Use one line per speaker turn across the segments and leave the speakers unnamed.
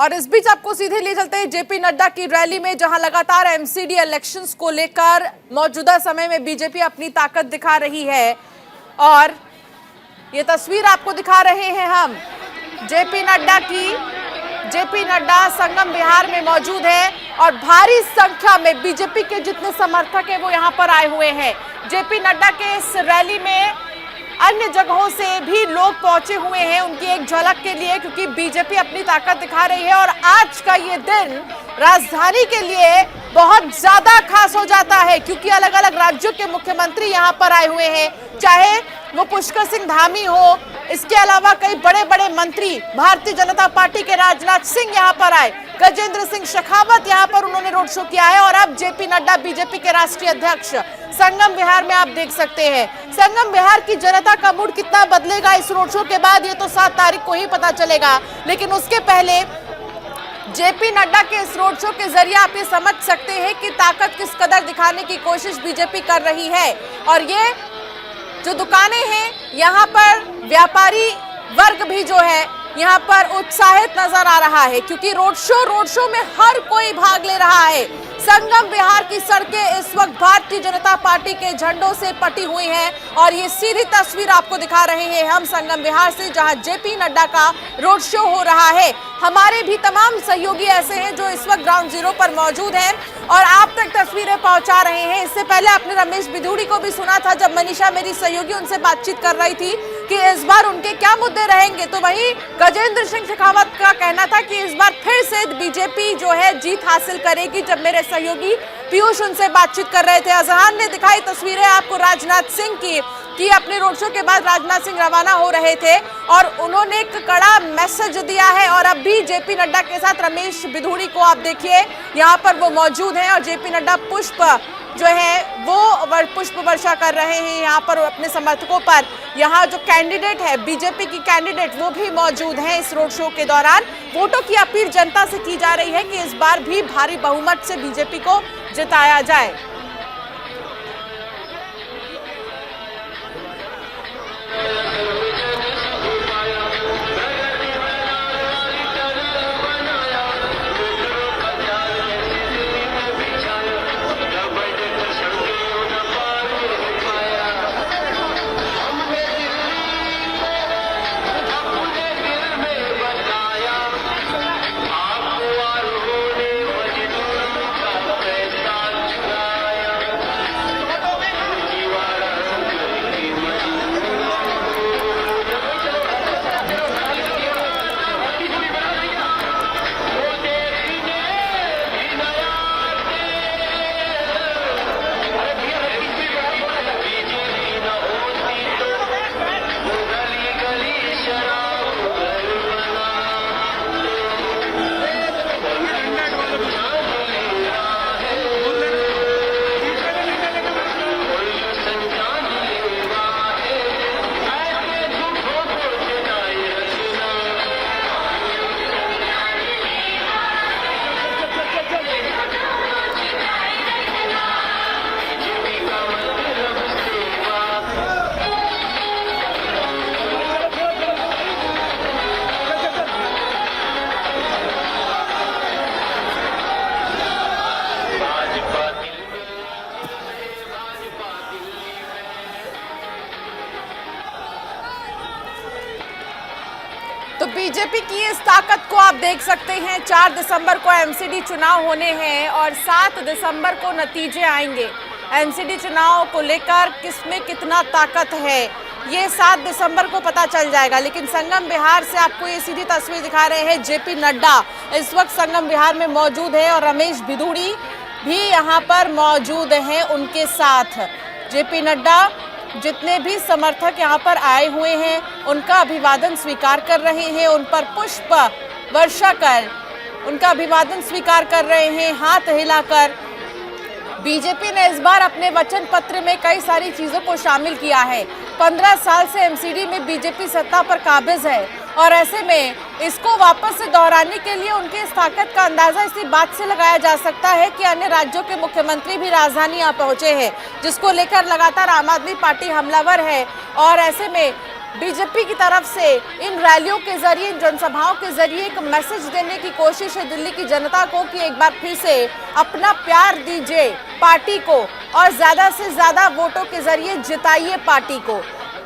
और इस बीच आपको सीधे ले चलते हैं जेपी नड्डा की रैली में, जहां लगातार एमसीडी इलेक्शंस को लेकर मौजूदा समय में बीजेपी अपनी ताकत दिखा रही है। और ये तस्वीर आपको दिखा रहे हैं हम जेपी नड्डा की। जेपी नड्डा संगम विहार में मौजूद है और भारी संख्या में बीजेपी के जितने समर्थक हैं वो यहां पर आए हुए हैं। जेपी नड्डा के इस रैली में अन्य जगहों से भी लोग पहुंचे हुए हैं उनकी एक झलक के लिए, क्योंकि बीजेपी अपनी ताकत दिखा रही है। और आज का ये दिन राजधानी के लिए बहुत ज्यादा खास हो जाता है, क्योंकि अलग अलग राज्यों के मुख्यमंत्री यहां पर आए हुए हैं, चाहे वो पुष्कर सिंह धामी हो, इसके अलावा कई बड़े बड़े मंत्री, भारतीय जनता पार्टी के राजनाथ सिंह यहां पर आए, गजेंद्र सिंह शेखावत यहां पर उन्होंने रोड शो किया है। और अब जेपी नड्डा बीजेपी के राष्ट्रीय अध्यक्ष संगम विहार में आप देख सकते हैं। संगम विहार की जनता का मूड कितना बदलेगा इस रोड शो के बाद, ये तो 7 तारीख को ही पता चलेगा। लेकिन उसके पहले जेपी नड्डा के इस रोड शो के जरिए आप ये समझ सकते हैं कि ताकत किस कदर दिखाने की कोशिश बीजेपी कर रही है। और ये जो दुकानें हैं, यहाँ पर व्यापारी वर्ग भी जो है यहाँ पर उत्साहित नजर आ रहा है, क्योंकि रोड शो में हर कोई भाग ले रहा है। संगम विहार की सड़कें इस वक्त भारतीय जनता पार्टी के झंडों से पटी हुई हैं और ये सीधी तस्वीर आपको दिखा रहे हैं हम संगम विहार से, जहां जेपी नड्डा का रोड शो हो रहा है। हमारे भी तमाम सहयोगी ऐसे हैं जो इस वक्त ग्राउंड जीरो पर मौजूद हैं और आप तक तस्वीरें पहुंचा रहे हैं। इससे पहले आपने रमेश बिधूड़ी को भी सुना था, जब मनीषा मेरी सहयोगी उनसे बातचीत कर रही थी कि इस बार उनके क्या मुद्दे रहेंगे, तो वहीं गजेंद्र सिंह शेखावत का कहना था कि इस बार फिर से बीजेपी जो है जीत हासिल करेगी। जब मेरे सहयोगी पीयूष उनसे बातचीत कर रहे थे, अजहान ने दिखाई तस्वीरें आपको राजनाथ सिंह की कि अपने रोड शो के बाद राजनाथ सिंह रवाना हो रहे थे और उन्होंने एक कड़ा मैसेज दिया है। और अब भी जेपी नड्डा के साथ रमेश बिधूड़ी को आप देखिए, यहाँ पर वो मौजूद हैं और जेपी नड्डा पुष्प जो है वो पुष्प वर्षा कर रहे हैं यहाँ पर अपने समर्थकों पर। यहाँ जो कैंडिडेट है बीजेपी की कैंडिडेट, वो भी मौजूद हैं इस रोड शो के दौरान। वोटों की अपील जनता से की जा रही है कि इस बार भी भारी बहुमत से बीजेपी को जिताया जाए। तो बीजेपी की इस ताकत को आप देख सकते हैं। 4 दिसंबर को एमसीडी चुनाव होने हैं और 7 दिसंबर को नतीजे आएंगे। एमसीडी चुनाव को लेकर किसमें कितना ताकत है ये 7 दिसंबर को पता चल जाएगा। लेकिन संगम विहार से आपको ये सीधी तस्वीर दिखा रहे हैं। जेपी नड्डा इस वक्त संगम विहार में मौजूद है और रमेश बिधूड़ी भी यहाँ पर मौजूद हैं उनके साथ। जेपी नड्डा जितने भी समर्थक यहाँ पर आए हुए हैं उनका अभिवादन स्वीकार कर रहे हैं, उन पर पुष्प वर्षा कर उनका अभिवादन स्वीकार कर रहे हैं हाथ हिलाकर। बीजेपी ने इस बार अपने वचन पत्र में कई सारी चीजों को शामिल किया है। 15 साल से एमसीडी में बीजेपी सत्ता पर काबिज है और ऐसे में इसको वापस से दोहराने के लिए उनकी इस ताकत का अंदाजा इसी बात से लगाया जा सकता है कि अन्य राज्यों के मुख्यमंत्री भी राजधानी यहाँ पहुंचे हैं, जिसको लेकर लगातार आम आदमी पार्टी हमलावर है। और ऐसे में बीजेपी की तरफ से इन रैलियों के जरिए, इन जनसभाओं के जरिए एक मैसेज देने की कोशिश है दिल्ली की जनता को कि एक बार फिर से अपना प्यार दीजिए पार्टी को और ज्यादा से ज्यादा वोटों के जरिए जिताइए पार्टी को।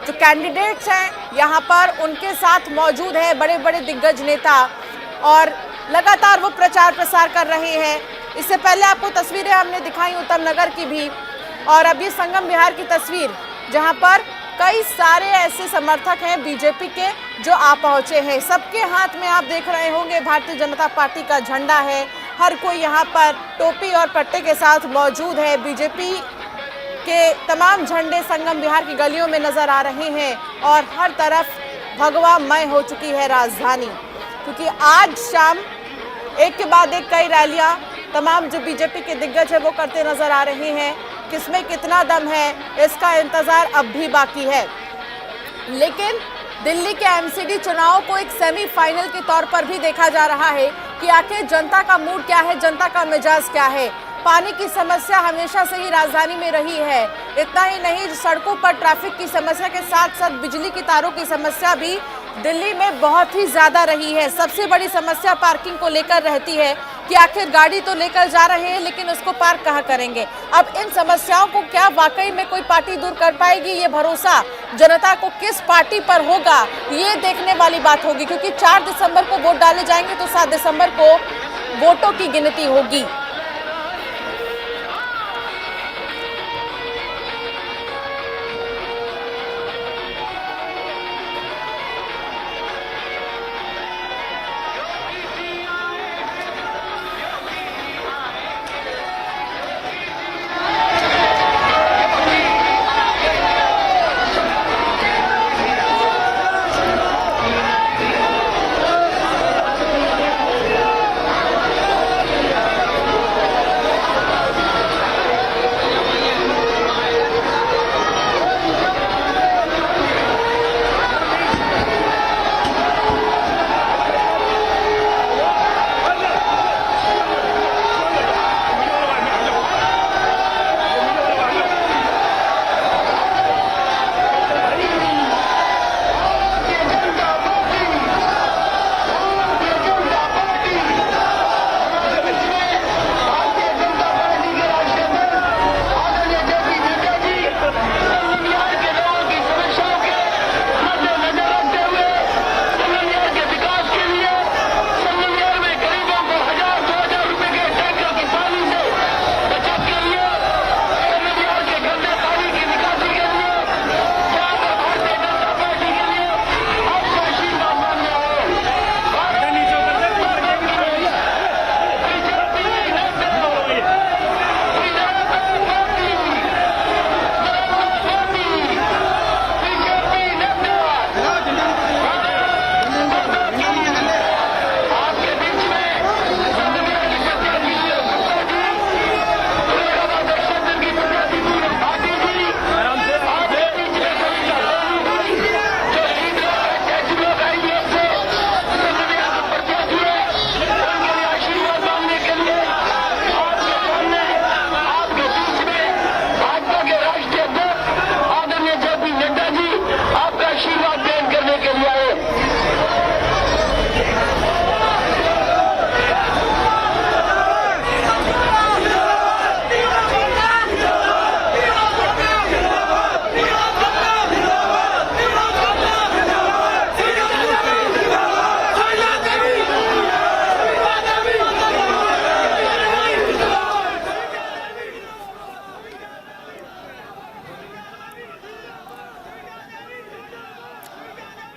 जो कैंडिडेट्स हैं यहाँ पर उनके साथ मौजूद है बड़े बड़े दिग्गज नेता और लगातार वो प्रचार प्रसार कर रहे हैं। इससे पहले आपको तस्वीरें हमने दिखाई उत्तम नगर की भी, और अब ये संगम विहार की तस्वीर जहां पर कई सारे ऐसे समर्थक हैं बीजेपी के जो आ पहुंचे हैं। सबके हाथ में आप देख रहे होंगे भारतीय जनता पार्टी का झंडा है। हर कोई यहां पर टोपी और पट्टे के साथ मौजूद है। बीजेपी के तमाम झंडे संगम विहार की गलियों में नजर आ रहे हैं और हर तरफ भगवामय हो चुकी है राजधानी, क्योंकि आज शाम एक के बाद एक कई रैलियां तमाम जो बीजेपी के दिग्गज है वो करते नजर आ रहे हैं। किसमें कितना दम है इसका इंतजार अब भी बाकी है, लेकिन दिल्ली के एमसीडी चुनाव को एक सेमीफाइनल के तौर पर भी देखा जा रहा है कि आखिर जनता का मूड क्या है, जनता का मिजाज क्या है। पानी की समस्या हमेशा से ही राजधानी में रही है। इतना ही नहीं, सड़कों पर ट्रैफिक की समस्या के साथ साथ बिजली की तारों की समस्या भी दिल्ली में बहुत ही ज्यादा रही है। सबसे बड़ी समस्या पार्किंग को लेकर रहती है कि आखिर गाड़ी तो लेकर जा रहे हैं लेकिन उसको पार्क कहाँ करेंगे। अब इन समस्याओं को क्या वाकई में कोई पार्टी दूर कर पाएगी, ये भरोसा जनता को किस पार्टी पर होगा ये देखने वाली बात होगी, क्योंकि 4 दिसंबर को वोट डाले जाएंगे तो 7 दिसंबर को वोटों की गिनती होगी।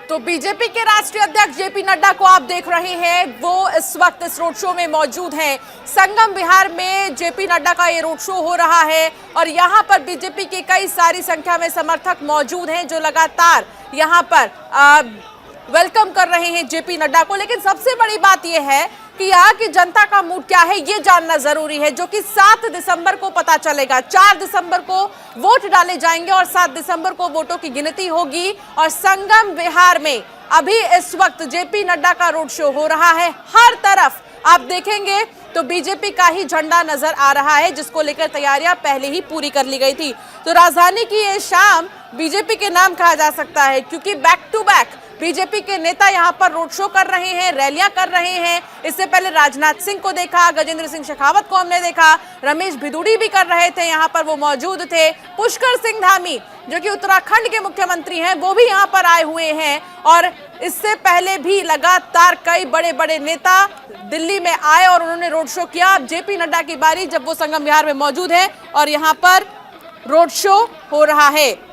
तो बीजेपी के राष्ट्रीय अध्यक्ष जेपी नड्डा को आप देख रहे हैं, वो इस वक्त इस रोड शो में मौजूद हैं। संगम विहार में जेपी नड्डा का ये रोड शो हो रहा है और यहाँ पर बीजेपी के कई सारी संख्या में समर्थक मौजूद हैं जो लगातार यहाँ पर वेलकम कर रहे हैं जेपी नड्डा को। लेकिन सबसे बड़ी बात यह है कि यहाँ की जनता का मूड क्या है ये जानना जरूरी है, जो कि 7 दिसंबर को पता चलेगा। 4 दिसंबर को वोट डाले जाएंगे और 7 दिसंबर को वोटों की गिनती होगी। और संगम विहार में अभी इस वक्त जेपी नड्डा का रोड शो हो रहा है। हर तरफ आप देखेंगे तो बीजेपी का ही झंडा नजर आ रहा है, जिसको लेकर तैयारियां पहले ही पूरी कर ली गई थी। तो राजधानी की ये शाम बीजेपी के नाम कहा जा सकता है, क्योंकि बैक टू बैक बीजेपी के नेता यहां पर रोड शो कर रहे हैं, रैलियां कर रहे हैं। इससे पहले राजनाथ सिंह को देखा, गजेंद्र सिंह शेखावत को हमने देखा, रमेश भिदुड़ी भी कर रहे थे, यहां पर वो मौजूद थे। पुष्कर सिंह धामी जो कि उत्तराखंड के मुख्यमंत्री हैं, वो भी यहां पर आए हुए हैं। और इससे पहले भी लगातार कई बड़े बड़े नेता दिल्ली में आए और उन्होंने रोड शो किया। अब जेपी नड्डा की बारी, जब वो संगम विहार में मौजूद है और यहां पर रोड शो हो रहा है।